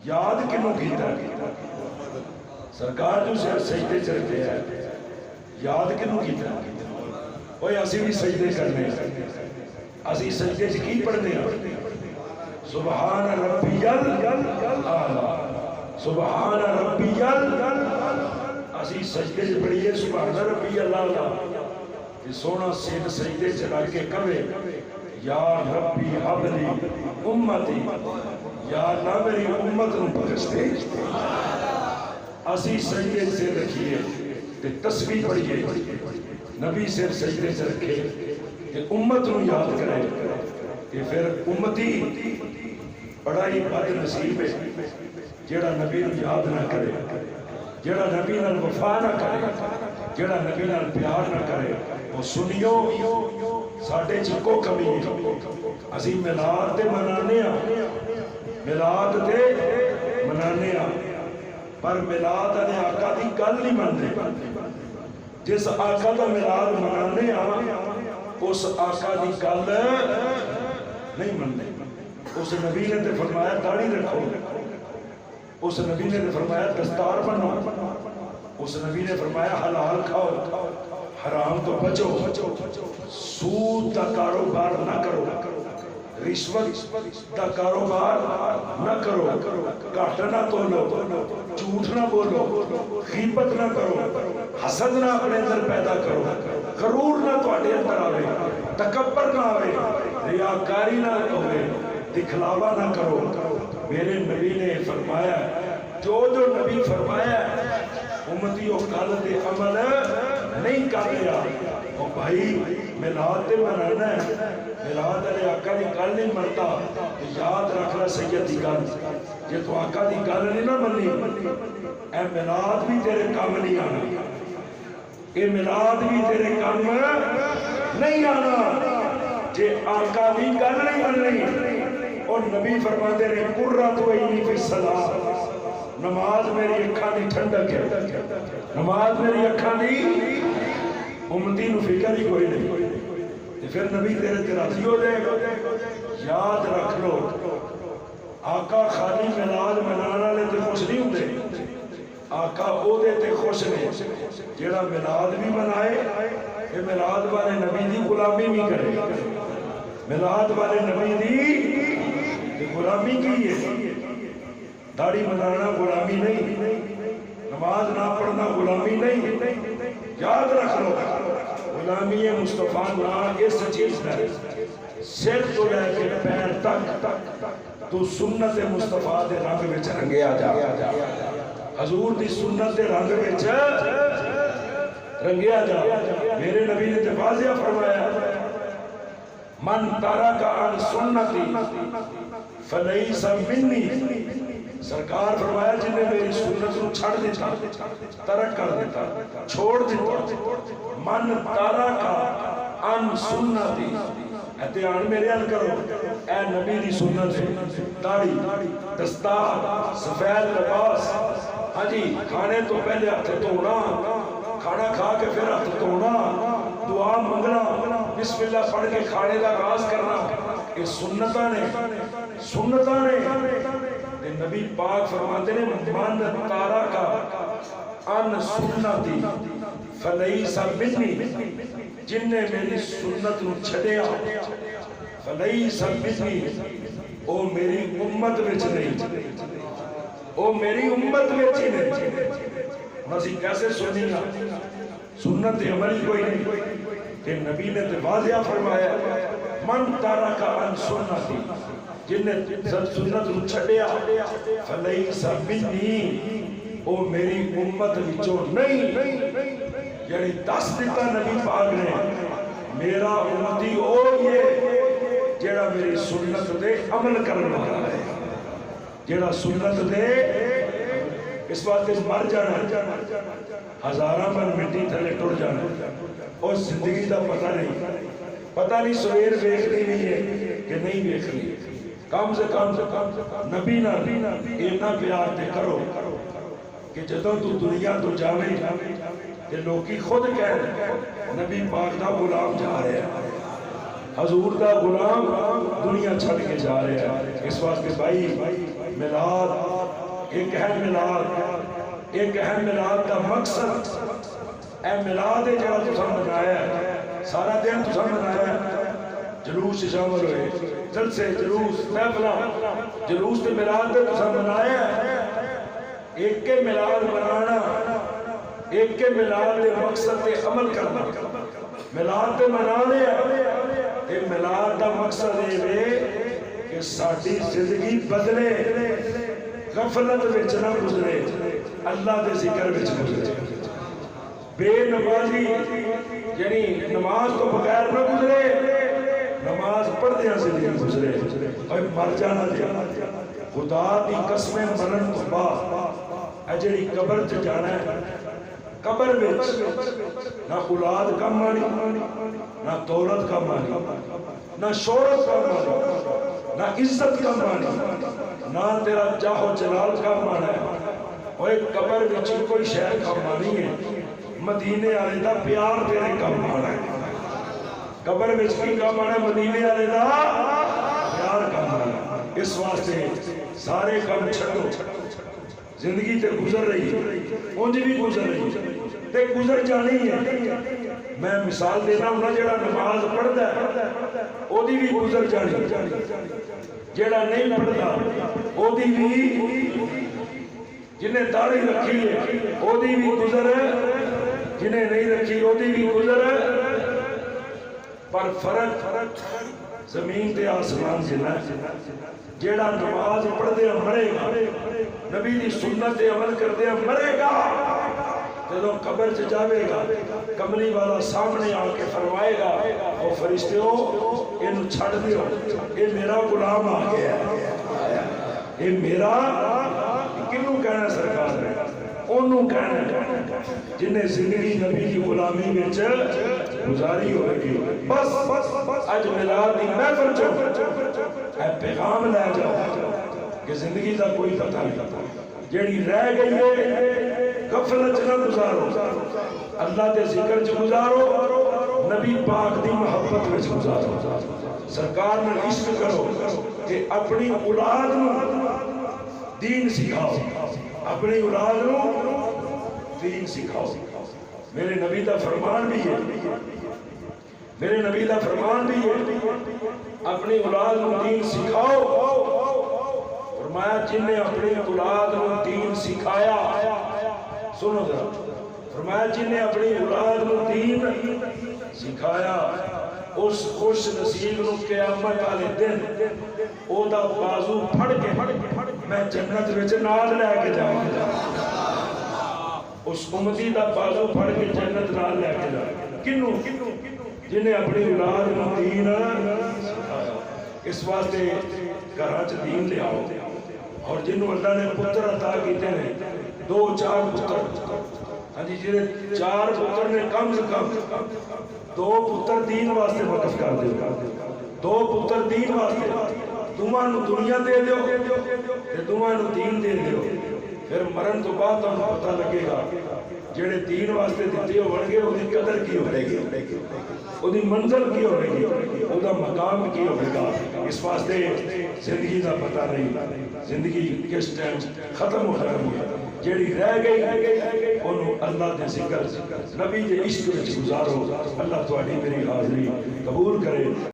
یاد کنوں کیتا سرکار جو سجدے چ رکھے ہے یاد کنوں کیتا اوے اسی بھی سجدے کرنے اسی سجدے چ کی پڑھنے ہیں سبحان ربی الاعلی سبحان ربی اسی سجدے چ پڑھیے سبحان ربی الاعلی سونا سین سجدے چ رکھ کے کہے یا ربی حب لی امتی یا اللہ میری امت نو بخش دے اسی سجدے سے رکھیے تے تسبیح پڑھیے نبی سے سجدے سے رکھے کہ امت نو یاد کرے کہ پھر امتی بڑا ہی بد نصیب ہے جیڑا نبی نو یاد نہ کرے جیڑا نبی نال وفا نہ کرے جیڑا نبی نال پیار نہ کرے وہ سنیو ساڈے چ کو کمی ہے اسی میلاد تے منانے ہاں میلاد تے منانے ہاں پر میلاد والے آقا دی گل نہیں منتے جس آقا دا میلاد منانے ہاں اس آقا دی گل نہیں منتے اس نبی نے تے فرمایا داڑھی رکھو اس نبی نے تے فرمایا دستار بنو اس نبی نے فرمایا حلال کھاؤ حرام تو بچو سود کا کاروبار نہ کرو رشوت کا کاروبار نہ کرو گھٹ نہ تولو جھوٹ نہ بولو غیبت نہ کرو حسد نہ اپنے اندر پیدا کرو غرور نہ تواڈے اندر آوے تکبر نہ آوے ریاکاری نہ ہوے دکھلاوا نہ کرو میرے نبی نے فرمایا جو نبی فرمایا امتی او گل تے عمل نہیں کر رہا او بھائی میلاد تے منانا ہے میلاد والے آقا دی گل نہیں منتا یاد رکھ لے سید دی گل جے تو آقا دی گل نہیں نہ منی اے میلاد بھی تیرے کام نہیں آنا اے میلاد بھی تیرے کام نہیں آنا جے آقا دی گل نہیں مننی اور نبی فرماتے ہیں قرۃ عینی فی الصلاۃ نماز میری اکھاں دی ٹھنڈک ہے نماز میری اکھاں دی امتی نو فکر ہی کوئی نہیں پھر نبی تیرے تے راضی ہو جائے گا یاد رکھ لو آقا خالی میلاد منانے والے تے خوش نہیں ہوندے آقا او دے تے خوش نے جیڑا میلاد بھی منائے اے میلاد والے نبی دی غلامی بھی کرے میلاد والے نبی دی غلامی کی ہے داڑھی منانا غلامی نہیں نماز نہ پڑھنا غلامی نہیں یاد رکھ لو غلامی مصطفیٰ نام اس چیز ہے سر تو لے کے پیر تک تو سنت مصطفیٰ دے رنگ وچ رنگیا جا حضور دی سنت دے رنگ وچ رنگیا جا میرے نبی نے تے واضح فرمایا من ترک عن سنتی فلیس منی سرکار فرمایا جن نے میری سنت کو چھڑ دیتا ترک کر دیتا چھوڑ دیتا من ترک عن سنتی احتیان میرے حل کرو اے نبی دی سنت داڑھی دستار سفید لباس ہاں جی کھانے تو پہلے ہاتھ دھونا کھانا کھا کے پھر ہاتھ دھونا دعا منگنا بسم اللہ پڑھ کے کھانے کا آغاز کرنا یہ سنتاں نے نبی پاک فرماتے ہیں من تارک عن سنتی فلیس منی جن نے میری سنت نو چھڈیا فلیس منی او میری امت وچ نہیں او میری امت وچ ہی نہیں اسی کیسے سنی گا سنت عمل کوئی نہیں کہ نبی نے تو واضح فرمایا من ترک عن سنتی جن نے سنت نو چھڈیا فلیس منی او میری امت وچوں نہیں یعنی دس دیتا نبی پاک نے میرا امتی او یہ جیڑا میری سنت دے عمل کرنے والا ہے جیڑا سنت دے اس واسطے مر جانا ہزاراں من مٹی تھلے ٹر جانا اور زندگی دا پتہ نہیں سویر ویکھنی نہیں ہے کہ نہیں ویکھنی کم سے کم نبی نال اتنا پیار تے کرو کہ جدوں تو دنیا تو جاویں کہ لوکی خود کہہ نبی پاک دا غلام جا رہا ہے حضور دا غلام دنیا چھڑ کے جا رہا ہے اس واسطے بھائی میلاد ایک ہے میلاد، ایک ہے میلاد کا مقصد۔ اے میلاد ہے جہاں تساں منایا ہے، سارا دن تساں منایا ہے، جلوس شامل ہوئے، جلسے جلوس محفلاں، جلوس تے میلاد تے تساں منایا ہے۔ ایک کے میلاد منانا، ایک کے میلاد دے مقصد تے عمل کرنا۔ میلاد تے منانے ہیں، تے میلاد دا مقصد یہ ہے کہ ساڈی زندگی بدلے، غفلت وچ نہ گزرے، اللہ دے ذکر وچ گزرے۔ بے نمازی یعنی نماز تو بغیر نہ گزرے، نماز پڑھدیاں زندگی گزرے۔ اور مر جانا دے خدا دی قسمیں مرن تو بعد اے جڑی قبر تے جانا ہے، قبر وچ نہ اولاد کم آنی، نہ دولت کم آنی، نہ شہرت کم آنی، نہ عزت کم آنی، نہ تیرا جاہ و جلال کم آنا ہے۔ اور ایک قبر وچ کوئی شہر کم آنی ہے، مدینے والے دا پیار تیرے کم آنا ہے۔ قبر وچ کی کم آنا ہے؟ مدینے والے دا پیار کم آنا ہے۔ اس واسطے سارے کم چھڈو، زندگی تے گزر رہی ہے، اونج بھی گزر رہی ہے تے گزر جانی ہے۔ میں مثال دینا ہوں، جڑا نماز پڑھدا ہے او دی بھی گزر جانی، جڑا نہیں پڑھدا او دی بھی، جنہیں داڑھی رکھی ہے او دی بھی گزر، جنہیں نہیں رکھی او دی بھی گزر۔ پر فرق زمین تے آسمان جنا ہے۔ جیڑا نماز پڑھدے مرے گا، نبی دی سنت تے عمل کردے مرے گا، جدو قبر چ جاوے گا کملی والا سامنے آ کے فرمائے گا، او فرشتیو اینو چھڑ دیو، اے میرا غلام آ گیا ہے، اے میرا، کنوں کہنا سرکار نے؟ انہوں کہنا جنہیں زندگی نبی کی غلامی میں گزاری ہوئے گی۔ بس اج میلاد دی محفل چو اے پیغام لے جاؤ کہ زندگی دا کوئی پتہ نہیں، جیڑی رہ گئی ہے غفلت نہ گزارو، اللہ دے ذکر چ گزارو، نبی پاک دی محبت میں گزارو، سرکار نے عشق کرو کہ اپنی اولاد نو دین سکھاؤ، اپنی اولاد نو دین سکھاؤ۔ میرے نبی دا فرمان بھی ہے، میرے نبی دا فرمان بھی ہے، اپنی اولاد نو دین سکھاؤ۔ فرمایا جن نے اپنی اولاد نو دین سکھایا، سنو ذرا، فرمایا جن نے اپنی اولاد نو دین سکھایا، اس خوش نصیب نو قیامت والے دن او دا بازو پھڑ کے میں جنت وچ نال لے کے جاواں گا۔ اس امتی دا بازو پھڑ کے جنت نال لے کے جاواں گا۔ کنوں؟ جنہیں اپنی اولاد نو دین سکھایا۔ اس واسطے گھراں چ دین لے آؤ، اور جنہوں اللہ نے پتر عطا کیتے ہیں، 2-4 پتر، ہاں جی، جنہیں 4 پتر نے کم سے کم 2 پتر دین واسطے وقف کر دے، 2 پتر دین واسطے، تمہاں نو دنیا دے دیو تے تمہاں نو دین دے دیو، پھر مرن تو بعد تمہیں پتہ لگے گا جڑے دین واسطے دیتے ہو بن گئے، وہ دی قدر کی ہوئے گی، وہ دی منزل کی ہوئے گی، وہ دا مقام کی ہوئے گا۔ اس واسطے زندگی دا پتہ نہیں، زندگی کس ٹائم ختم ہو جانی ہے، جیڑی رہ گئی انہوں اللہ دے ذکر، نبی دے عشق وچ گزارو۔ اللہ تہاڈی میری حاضری قبول کرے۔